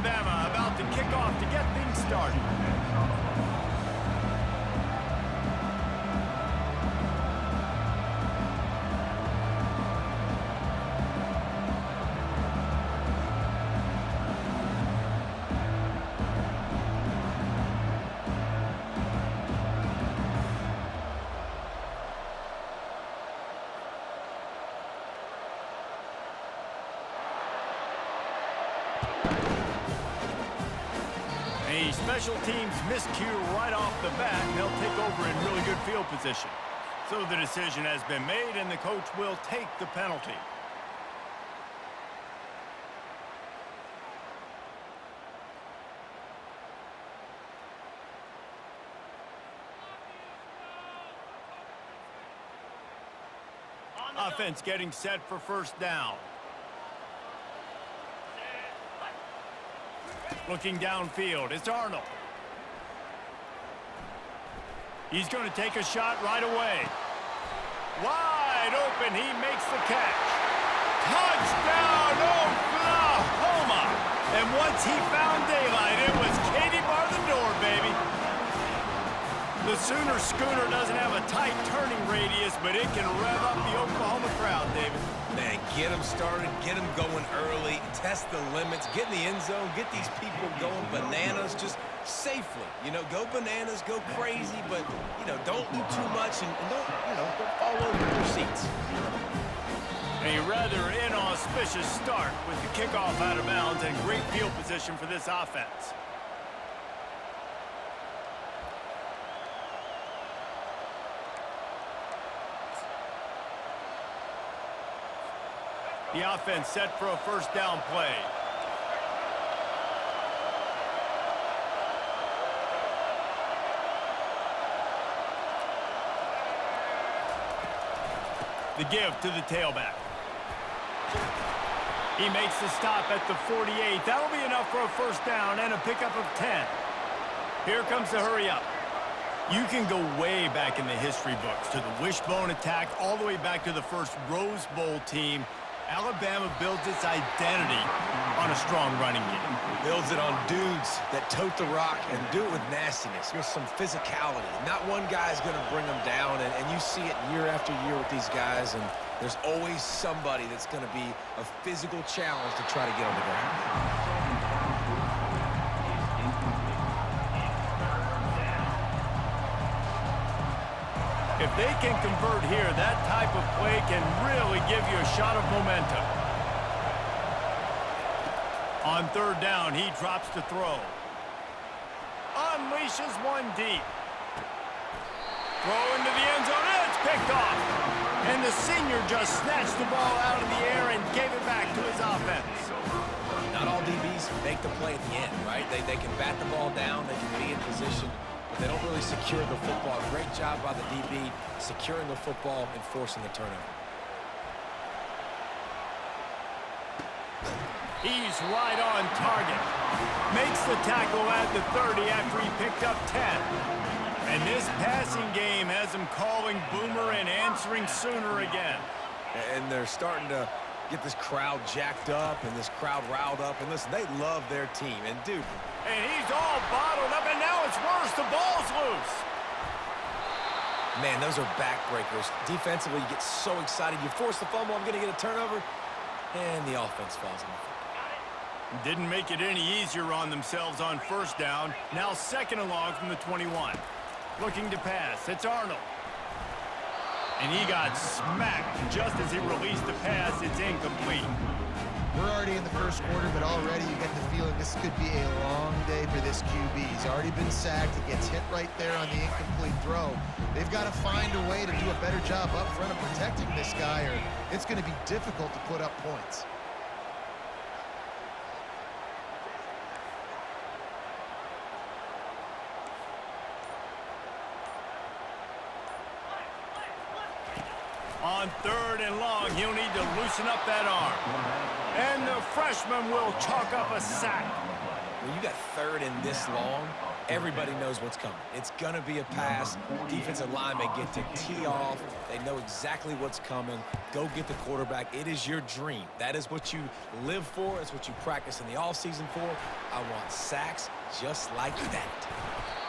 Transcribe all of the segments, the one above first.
Alabama about to kick off to get things started. A special teams miscue right off the bat, and they'll take over in really good field position. So the decision has been made, and the coach will take the penalty. Offense getting set for first down. Looking downfield, it's Arnold. He's going to take a shot right away. Wide open, he makes the catch. Touchdown, Oklahoma! And once he found daylight, it was Katie bar the door, baby. The Sooner Schooner doesn't have a tight turning radius, but it can rev up the Oklahoma crowd, David. Man, get them started, get them going early, test the limits, get in the end zone, get these people going bananas just safely. You know, go bananas, go crazy, but, you know, don't do too much and don't, you know, don't fall over your seats. A rather inauspicious start with the kickoff out of bounds and great field position for this offense. The offense set for a first down play. The give to the tailback. He makes the stop at the 48. That'll be enough for a first down and a pickup of 10. Here comes the hurry up. You can go way back in the history books to the wishbone attack all the way back to the first Rose Bowl team. Alabama builds its identity on a strong running game. Builds it on dudes that tote the rock and do it with nastiness, with some physicality. Not one guy's going to bring them down, and you see it year after year with these guys, and there's always somebody that's going to be a physical challenge to try to get on the ground. If they can convert here, that type of play can really give you a shot of momentum. On third down, he drops to throw. Unleashes one deep. Throw into the end zone, and it's picked off. And the senior just snatched the ball out of the air and gave it back to his offense. Not all DBs make the play at the end, right? They can bat the ball down, they can be in position, but they don't really secure the football. Great job by the DB securing the football and forcing the turnover. He's right on target. Makes the tackle at the 30 after he picked up 10. And this passing game has him calling Boomer and answering Sooner again. And they're starting to get this crowd jacked up and this crowd riled up. And listen, they love their team. And, dude, and he's all bottled up, and now it's worse. The ball's loose. Man, those are backbreakers. Defensively, you get so excited. You force the fumble, I'm going to get a turnover, and the offense falls on the foot. Didn't make it any easier on themselves on first down. Now second and long from the 21. Looking to pass. It's Arnold. And he got smacked just as he released the pass. It's incomplete. We're already in the first quarter, but already you get the feeling this could be a long day for this QB. He's already been sacked. He gets hit right there on the incomplete throw. They've got to find a way to do a better job up front of protecting this guy, or it's going to be difficult to put up points. On third and long, he'll need to loosen up that arm. And the freshman will chalk up a sack. When you got third and this long, Everybody knows what's coming. It's going to be a pass. Defensive linemen get to tee off. They know exactly what's coming. Go get the quarterback. It is your dream. That is what you live for. It's what you practice in the offseason for. I want sacks just like that.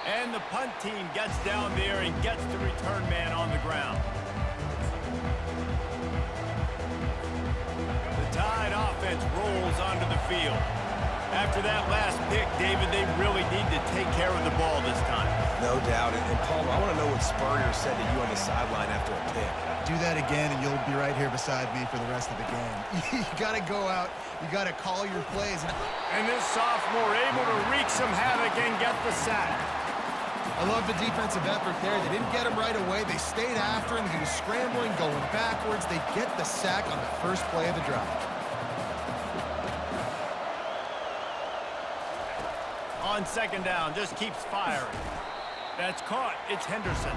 And the punt team gets down there and gets the return man on the ground. The Tide offense rolls onto the field. After that last pick, David, they really need to take care of the ball this time. No doubt. And Paul, I want to know what Spurrier said to you on the sideline after a pick. Do that again, and you'll be right here beside me for the rest of the game. You got to go out. You got to call your plays. And this sophomore able to wreak some havoc and get the sack. I love the defensive effort there. They didn't get him right away. They stayed after him. He was scrambling, going backwards. They get the sack on the first play of the drive. On second down, just keeps firing. That's caught. It's Henderson.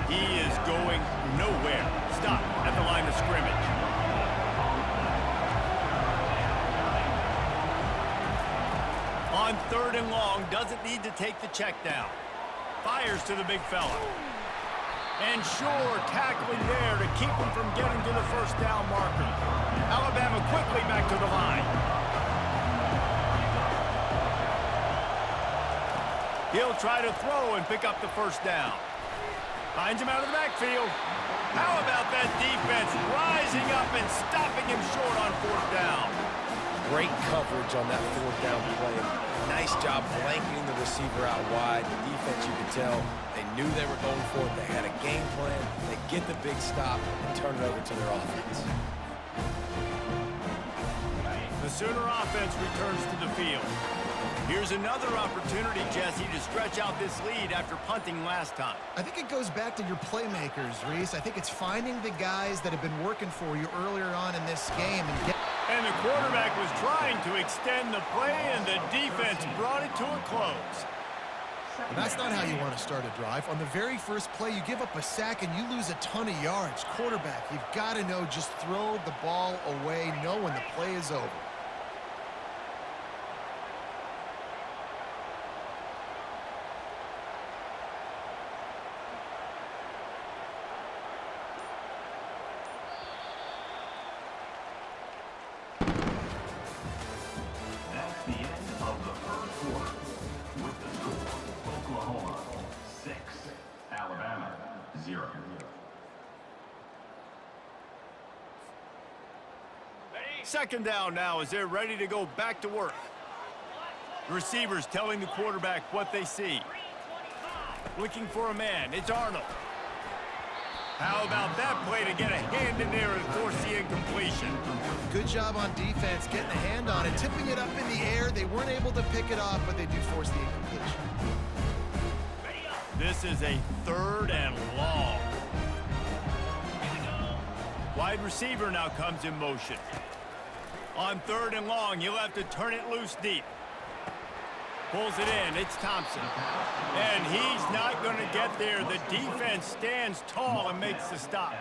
He is going nowhere. Stop at the line of scrimmage. On third and long, doesn't need to take the check down. Fires to the big fella. And sure, tackling there to keep him from getting to the first down marker. Alabama quickly back to the line. He'll try to throw and pick up the first down. Finds him out of the backfield. How about that defense rising up and stopping him short on fourth down? Great coverage on that fourth down play. Nice job blanketing the receiver out wide. The defense, you could tell, they knew they were going for it. They had a game plan. They get the big stop and turn it over to their offense. The Sooner offense returns to the field. Here's another opportunity, Jesse, to stretch out this lead after punting last time. I think it goes back to your playmakers, Reese. I think it's finding the guys that have been working for you earlier on in this game and get. And the quarterback was trying to extend the play, and the defense brought it to a close. And that's not how you want to start a drive. On the very first play, you give up a sack and you lose a ton of yards. Quarterback, you've got to know, just throw the ball away, know when the play is over. Second down now as they're ready to go back to work. The receivers telling the quarterback what they see. Looking for a man. It's Arnold. How about that play to get a hand in there and force the incompletion? Good job on defense, getting a hand on it, tipping it up in the air. They weren't able to pick it off, but they do force the incompletion. This is a third and long. Wide receiver now comes in motion. On third and long, he'll have to turn it loose deep. Pulls it in. It's Thompson. And he's not going to get there. The defense stands tall and makes the stop.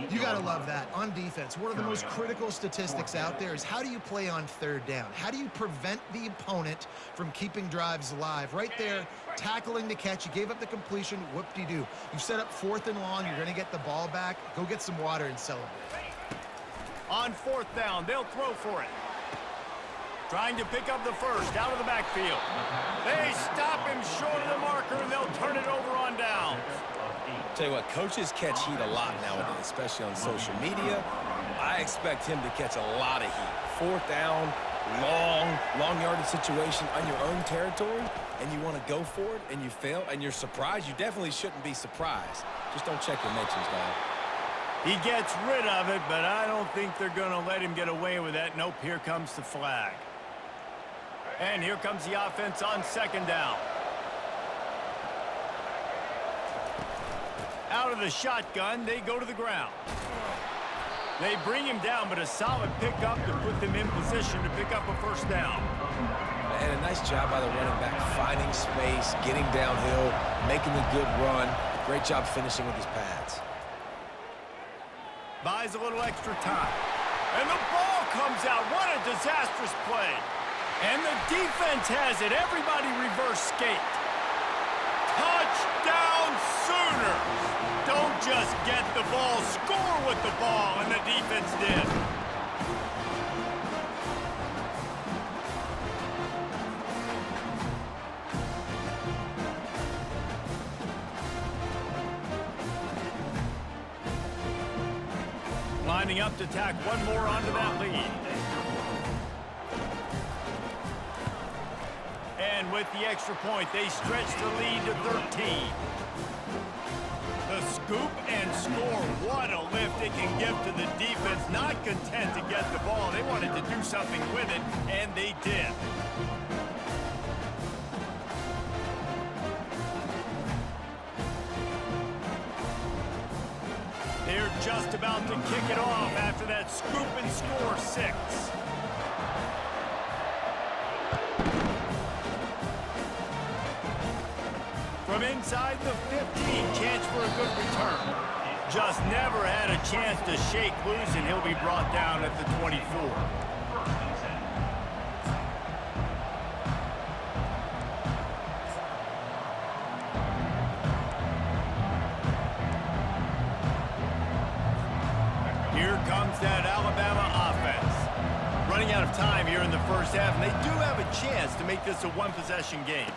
You got to love that. On defense, one of the most critical statistics out there is how do you play on third down? How do you prevent the opponent from keeping drives alive? Right there, tackling the catch. You gave up the completion. Whoop-de-doo. You set up fourth and long. You're going to get the ball back. Go get some water and celebrate. On fourth down, they'll throw for it. Trying to pick up the first out of the backfield. They stop him short of the marker, and they'll turn it over on downs. Tell you what, coaches catch heat a lot nowadays, especially on social media. I expect him to catch a lot of heat. Fourth down, long yardage situation on your own territory, and you want to go for it, and you fail, and you're surprised. You definitely shouldn't be surprised. Just don't check your mentions, dog. He gets rid of it, but I don't think they're going to let him get away with that. Nope, here comes the flag. And here comes the offense on second down. Out of the shotgun, they go to the ground. They bring him down, but a solid pickup to put them in position to pick up a first down. And a nice job by the running back, finding space, getting downhill, making a good run. Great job finishing with his pads. Buys a little extra time. And the ball comes out. What a disastrous play. And the defense has it. Everybody reverse skate. Touchdown Sooners! Don't just get the ball, score with the ball, and the defense did. Lining up to tack one more onto that lead. And with the extra point, they stretch the lead to 13. The scoop and score. What a lift it can give to the defense. Not content to get the ball. They wanted to do something with it, and they did. They're just about to kick it off after that scoop and score 6. From inside the 15, chance for a good return. Just never had a chance to shake loose, and he'll be brought down at the 24. Here comes that Alabama offense. Running out of time here in the first half, and they do have a chance to make this a one-possession game.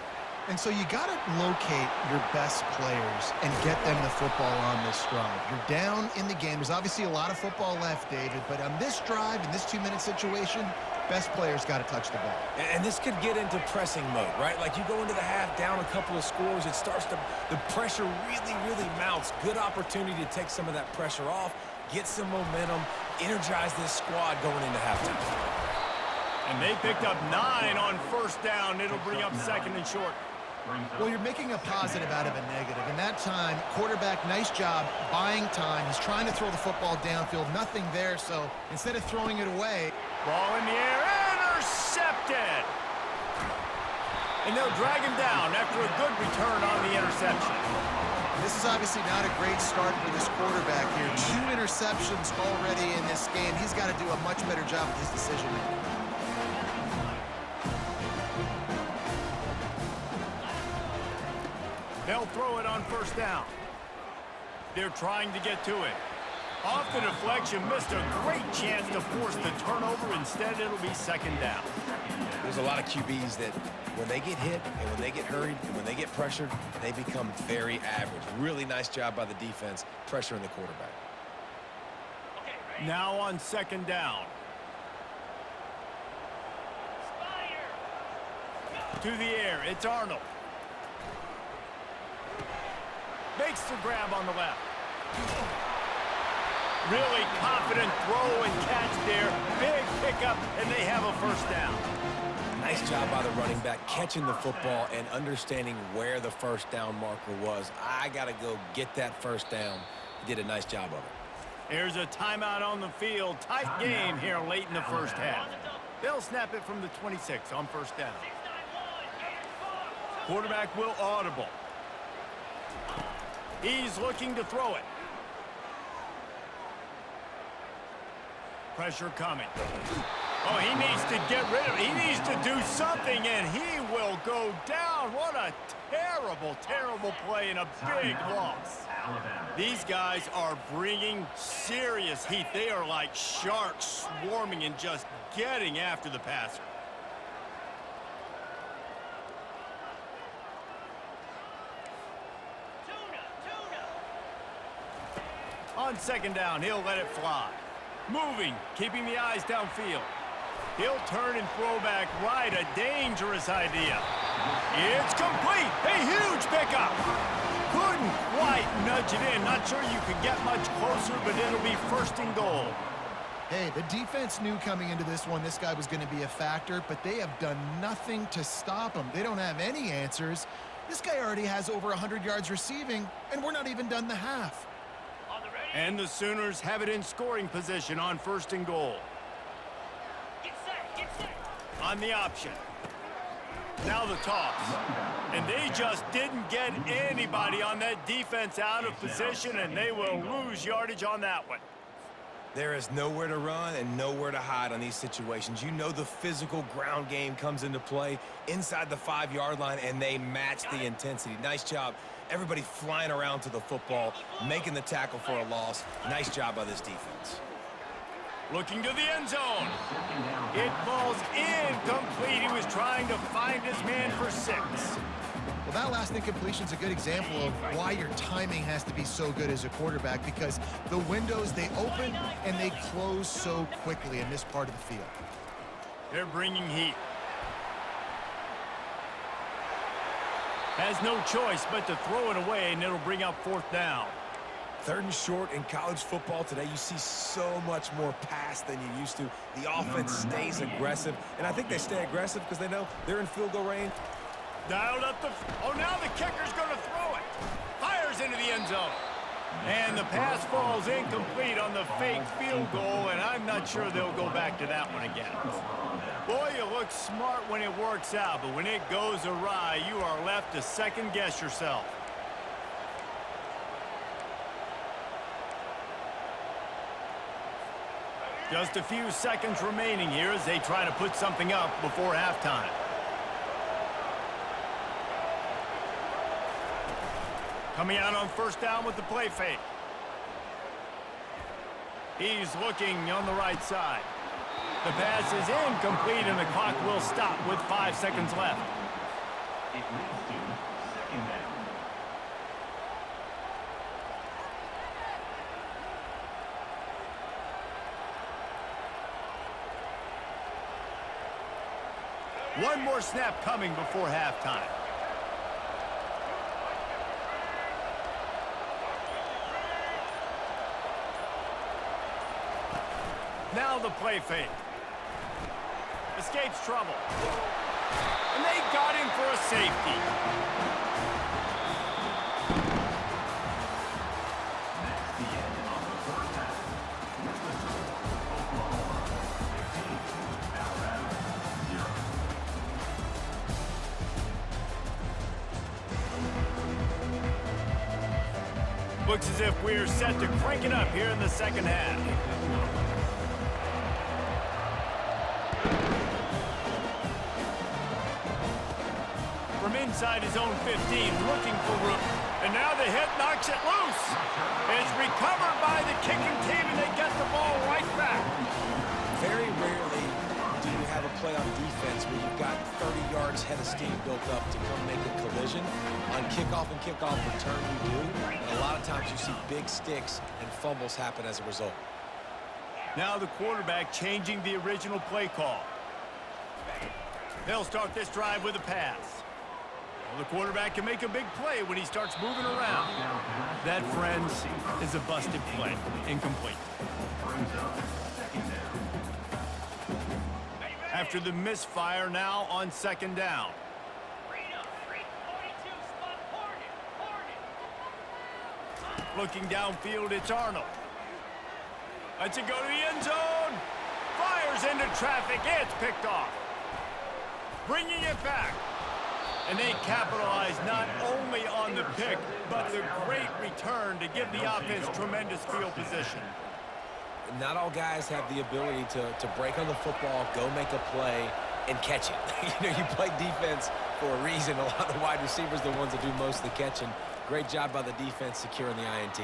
And so you got to locate your best players and get them the football on this drive. You're down in the game. There's obviously a lot of football left, David, but on this drive, in this 2-minute situation, best players got to touch the ball. And this could get into pressing mode, right? Like you go into the half down a couple of scores, it starts to, the pressure really mounts. Good opportunity to take some of that pressure off, get some momentum, energize this squad going into halftime. And they picked up 9 on first down. It'll bring up second and short. Well, you're making a positive out of a negative. In that time, quarterback, nice job buying time. He's trying to throw the football downfield. Nothing there, so instead of throwing it away. Ball in the air, intercepted! And they'll drag him down after a good return on the interception. This is obviously not a great start for this quarterback here. 2 interceptions already in this game. He's got to do a much better job with his decision-making. They'll throw it on first down. They're trying to get to it. Off the deflection, missed a great chance to force the turnover. Instead, it'll be second down. There's a lot of QBs that when they get hit and when they get hurried and when they get pressured, they become very average. Really nice job by the defense pressuring the quarterback. Now on second down. To the air, it's Arnold. Makes the grab on the left. Really confident throw and catch there. Big pickup, and they have a first down. Nice job by the running back, catching the football and understanding where the first down marker was. I got to go get that first down. He did a nice job of it. Here's a timeout on the field. Tight game here late in the first half. They'll snap it from the 26 on first down. Quarterback will audible. He's looking to throw it. Pressure coming. Oh, he needs to get rid of it. He needs to do something, and he will go down. What a terrible play and a big loss. These guys are bringing serious heat. They are like sharks swarming and just getting after the passer. On second down, he'll let it fly. Moving, keeping the eyes downfield. He'll turn and throw back right, a dangerous idea. It's complete, a huge pickup. Couldn't quite nudge it in. Not sure you could get much closer, but it'll be first and goal. Hey, the defense knew coming into this one this guy was going to be a factor, but they have done nothing to stop him. They don't have any answers. This guy already has over 100 yards receiving, and we're not even done the half. And the Sooners have it in scoring position on first and goal. Get set. On the option. Now the toss. And they just didn't get anybody on that defense out of position, and they will lose yardage on that one. There is nowhere to run and nowhere to hide on these situations. You know the physical ground game comes into play inside the 5-yard line, and they match the intensity. Nice job. Everybody flying around to the football, making the tackle for a loss. Nice job by this defense. Looking to the end zone. It falls incomplete. He was trying to find his man for 6. Well, that last incompletion is a good example of why your timing has to be so good as a quarterback, because the windows, they open and they close so quickly in this part of the field. They're bringing heat. Has no choice but to throw it away, and it'll bring up 4th down. 3rd and short in college football today. You see so much more pass than you used to. The offense stays aggressive, and I think they stay aggressive because they know they're in field goal range. Dialed up the... Oh, now the kicker's going to throw it. Fires into the end zone. And the pass falls incomplete on the fake field goal, and I'm not sure they'll go back to that one again. Boy, you look smart when it works out, but when it goes awry, you are left to second-guess yourself. Just a few seconds remaining here as they try to put something up before halftime. Coming out on 1st down with the play fake. He's looking on the right side. The pass is incomplete, and the clock will stop with 5 seconds left. It leads to 2nd down. One more snap coming before halftime. Now the play fake. Escapes trouble. And they got him for a safety. That's the end of the 1st half. With the score, Oklahoma 15, Alabama 0. Looks as if we're set to crank it up here in the 2nd half. From inside his own 15, looking for room. And now the hit knocks it loose. It's recovered by the kicking team, and they get the ball right back. Very rarely do you have a play on defense where you've got 30 yards head of steam built up to come make a collision. On kickoff and kickoff return, you do. And a lot of times you see big sticks and fumbles happen as a result. Now the quarterback changing the original play call. They'll start this drive with a pass. Well, the quarterback can make a big play when he starts moving around. That, friends, is a busted play. Incomplete. Brings up 2nd down. After the misfire, now on 2nd down. Looking downfield, it's Arnold. Lets it go to the end zone. Fires into traffic. It's picked off. Bringing it back. And they capitalize not only on the pick, but the great return to give the offense tremendous field position. Not all guys have the ability to break on the football, go make a play, and catch it. You play defense for a reason. A lot of the wide receivers are the ones that do most of the catching. Great job by the defense securing the INT.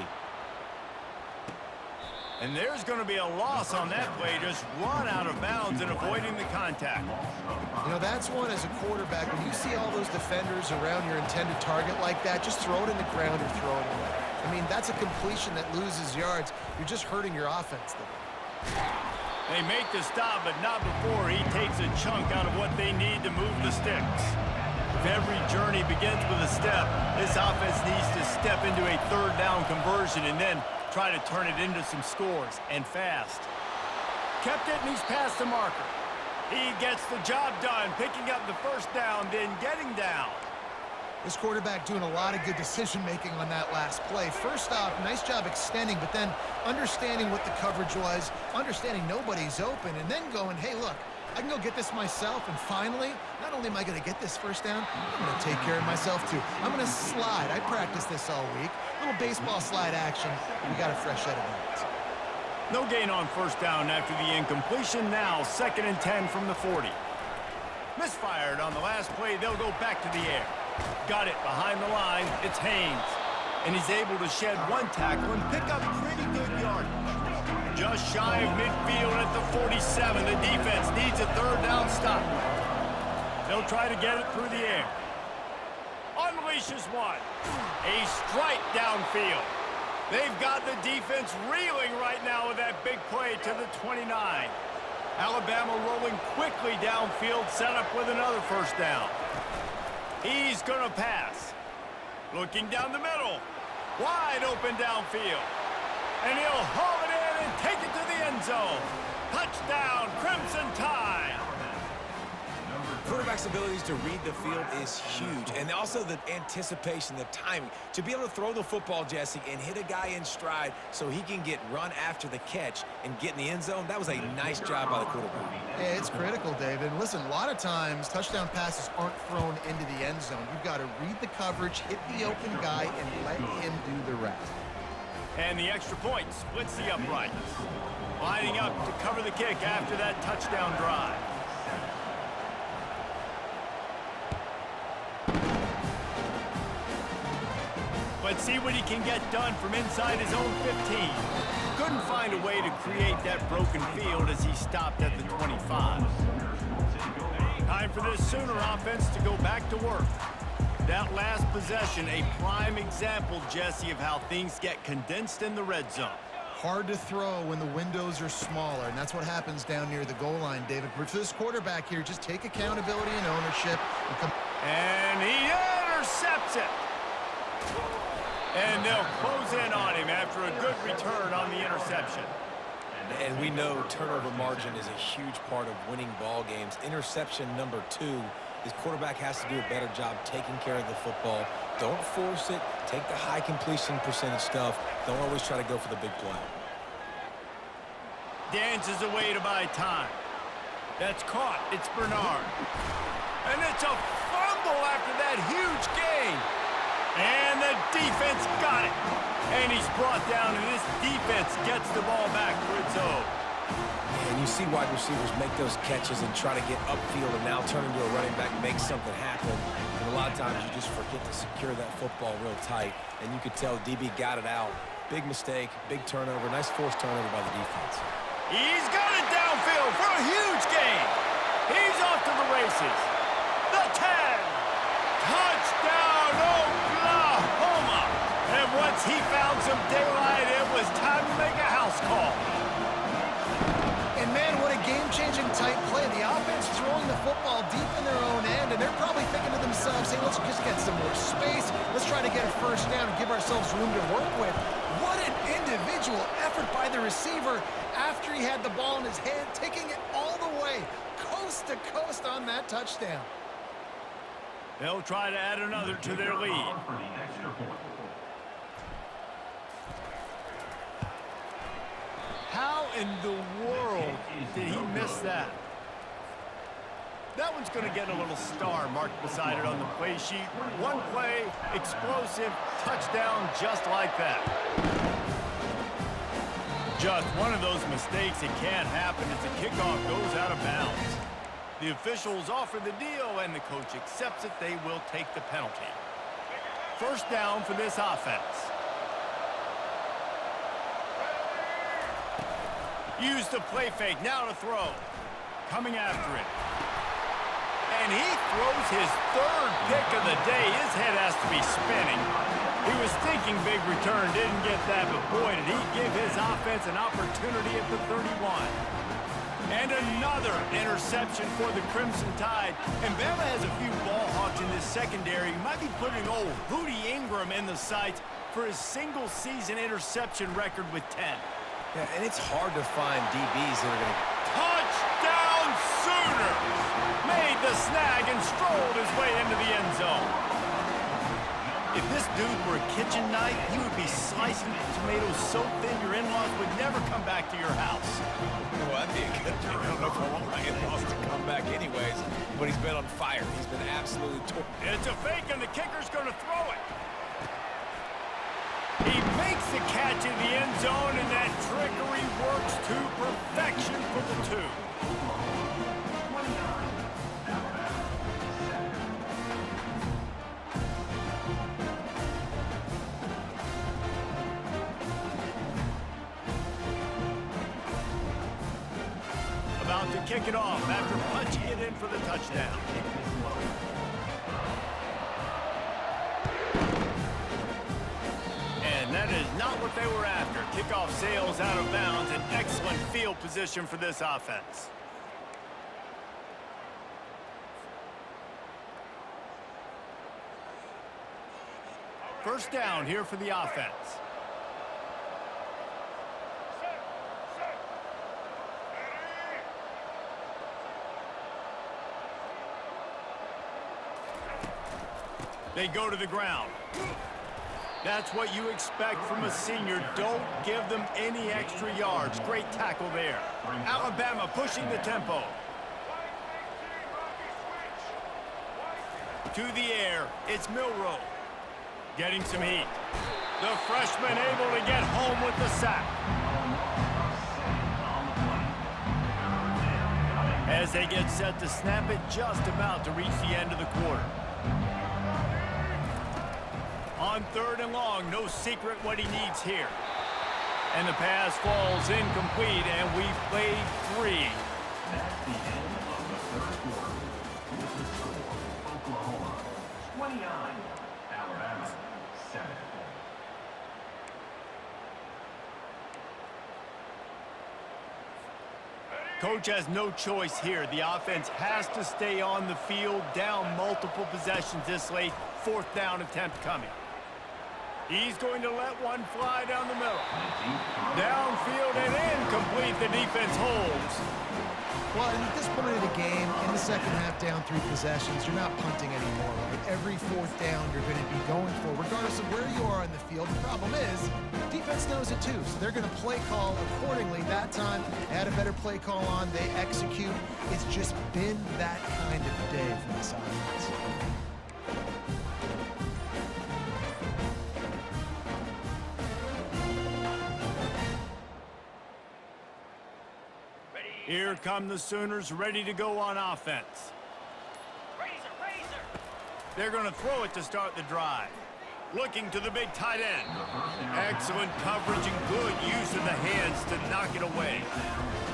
And there's going to be a loss on that play, just run out of bounds and avoiding the contact. That's one as a quarterback. When you see all those defenders around your intended target like that, just throw it in the ground or throw it away. I mean, that's a completion that loses yards. You're just hurting your offense there. They make the stop, but not before he takes a chunk out of what they need to move the sticks. If every journey begins with a step, this offense needs to step into a 3rd down conversion and then try to turn it into some scores, and fast. Kept it, and he's past the marker. He gets the job done, picking up the 1st down, then getting down. This quarterback doing a lot of good decision-making on that last play. First off, nice job extending, but then understanding what the coverage was, understanding nobody's open, and then going, hey, look, I can go get this myself, and finally, not only am I going to get this 1st down, I'm going to take care of myself, too. I'm going to slide. I practiced this all week. Little baseball slide action. We got a fresh set of hands. No gain on first down after the incompletion. Now 2nd and 10 from the 40. Misfired on the last play. They'll go back to the air. Got it behind the line. It's Haynes. And he's able to shed one tackle and pick up pretty good yardage. Just shy of midfield at the 47. The defense needs a 3rd down stop. They'll try to get it through the air. Unleashes one. A strike downfield. They've got the defense reeling right now with that big play to the 29. Alabama rolling quickly downfield, set up with another 1st down. He's going to pass. Looking down the middle. Wide open downfield. And he'll haul it in and take it to the end zone. Touchdown, Crimson Tide. Quarterback's abilities to read the field is huge, and also the anticipation, the timing. To be able to throw the football, Jesse, and hit a guy in stride so he can get run after the catch and get in the end zone, that was a nice job by the quarterback. Yeah, it's critical, David. And listen, a lot of times touchdown passes aren't thrown into the end zone. You've got to read the coverage, hit the open guy, and let him do the rest. And the extra point splits the uprights. Lining up to cover the kick after that touchdown drive. Let's see what he can get done from inside his own 15. Couldn't find a way to create that broken field as he stopped at the 25. Time for this Sooner offense to go back to work. That last possession, a prime example, Jesse, of how things get condensed in the red zone. Hard to throw when the windows are smaller, and that's what happens down near the goal line, David. But for this quarterback here, just take accountability and ownership. And he intercepts it. And they'll close in on him after a good return on the interception. And we know turnover margin is a huge part of winning ball games. Interception number 2. This quarterback has to do a better job taking care of the football. Don't force it. Take the high completion percentage stuff. Don't always try to go for the big play. Dances away to buy time. That's caught. It's Bernard. And it's a fumble after that huge gain. And the defense got it. And he's brought down, and this defense gets the ball back for its own. And you see wide receivers make those catches and try to get upfield and now turn into a running back, make something happen. And a lot of times you just forget to secure that football real tight. And you could tell DB got it out. Big mistake, big turnover, nice forced turnover by the defense. He's got it downfield for a huge gain. He's off to the races. The 10. Touchdown, Oklahoma. And once he found some daylight, it was time to make a house call. And man, what a game-changing type play. The offense throwing the football deep in their own end, and they're probably thinking to themselves, hey, let's just get some more space. Let's try to get a 1st down and give ourselves room to work with. What an individual effort by the receiver after he had the ball in his hand, taking it all the way, coast to coast on that touchdown. They'll try to add another to their lead. How in the world did he miss that? That one's going to get a little star marked beside it on the play sheet. One play, explosive, touchdown just like that. Just one of those mistakes that can't happen as the kickoff goes out of bounds. The officials offer the deal, and the coach accepts it. They will take the penalty. 1st down for this offense. Use the play fake, now to throw. Coming after it. And he throws his 3rd pick of the day. His head has to be spinning. He was thinking big return, didn't get that, but boy, did he give his offense an opportunity at the 31. And another interception for the Crimson Tide. And Bama has a few ball hawks in this secondary. He might be putting old Hootie Ingram in the sights for his single-season interception record with 10. Yeah, and it's hard to find DBs that are going to... Touchdown Sooners! Made the snag and strolled his way into the end zone. If this dude were a kitchen knife, he would be slicing tomatoes so thin your in-laws would never come back to your house. Well, that'd be a good thing. I don't know if I want my in-laws to come back anyways, but he's been on fire. He's been absolutely torn. It's a fake, and the kicker's going to throw it. He makes the catch in the end zone, and that trickery works to perfection for the 2. About to kick it off after punching it in for the touchdown. And that is not what they were after. Kickoff sails out of bounds. An excellent field position for this offense. First down here for the offense. They go to the ground. That's what you expect from a senior. Don't give them any extra yards. Great tackle there. Alabama pushing the tempo. To the air, it's Milroe. Getting some heat. The freshman able to get home with the sack. As they get set to snap it, just about to reach the end of the quarter. On 3rd and long, no secret what he needs here. And the pass falls incomplete, and we've played 3. That's the end of the 3rd quarter. With the score, Oklahoma 29, Alabama 7. Coach has no choice here. The offense has to stay on the field, down multiple possessions this late. 4th down attempt coming. He's going to let one fly down the middle. Downfield and incomplete. The defense holds. Well, and at this point of the game, in the second half, down 3 possessions, you're not punting anymore. Right? Every 4th down you're going to be going for, regardless of where you are on the field. The problem is, defense knows it too, so they're going to play call accordingly. That time, they had a better play call on. They execute. It's just been that kind of day for this offense. Here come the Sooners, ready to go on offense. They're going to throw it to start the drive. Looking to the big tight end. Excellent coverage and good use of the hands to knock it away.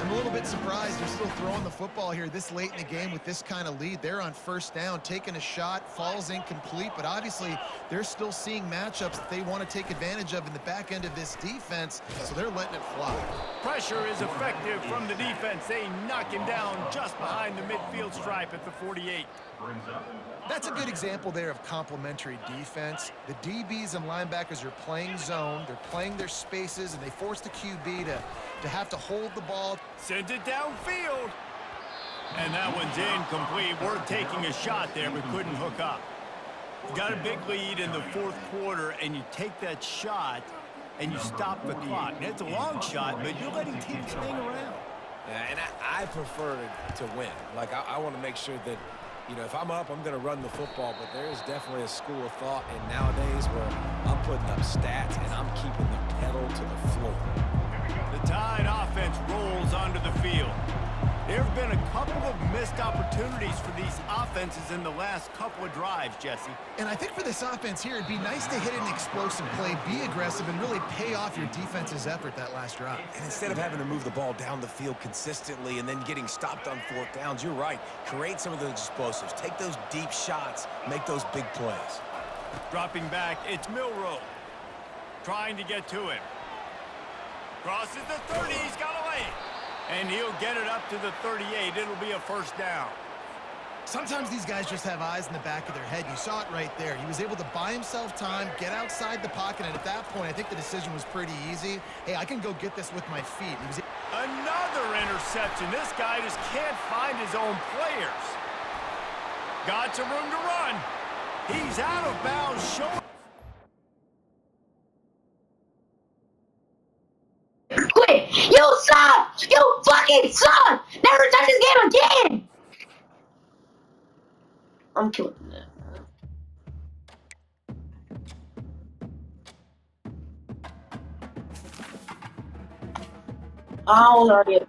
I'm a little bit surprised they're still throwing the football here this late in the game with this kind of lead. They're on 1st down, taking a shot, falls incomplete, but obviously they're still seeing matchups that they want to take advantage of in the back end of this defense, so they're letting it fly. Pressure is effective from the defense. They knock him down just behind the midfield stripe at the 48. That's a good example there of complementary defense. The DBs and linebackers are playing zone, they're playing their spaces, and they force the QB to have to hold the ball. Sent it downfield. And that one's incomplete. Worth taking a shot there, but couldn't hook up. You got a big lead in the 4th quarter, and you take that shot, and you stop the clock. Now, it's a long shot, but you're letting teams hang around. Yeah, and I prefer to win. Like, I want to make sure that, you know, if I'm up, I'm going to run the football, but there is definitely a school of thought in nowadays where I'm putting up stats and I'm keeping the pedal to the floor. The Tide offense rolls onto the field. There have been a couple of missed opportunities for these offenses in the last couple of drives, Jesse. And I think for this offense here, it'd be nice to hit an explosive play, be aggressive, and really pay off your defense's effort that last drive. And instead of having to move the ball down the field consistently and then getting stopped on 4th downs, you're right. Create some of those explosives. Take those deep shots. Make those big plays. Dropping back, it's Milroe. Trying to get to him. Crosses the 30, he's got away. And he'll get it up to the 38. It'll be a 1st down. Sometimes these guys just have eyes in the back of their head. You saw it right there. He was able to buy himself time, get outside the pocket, and at that point, I think the decision was pretty easy. Hey, I can go get this with my feet. He was Another interception. This guy just can't find his own players. Got some room to run. He's out of bounds. Quit! You suck! You fucking suck! Never touch this game again! I'm killing that. How old are you?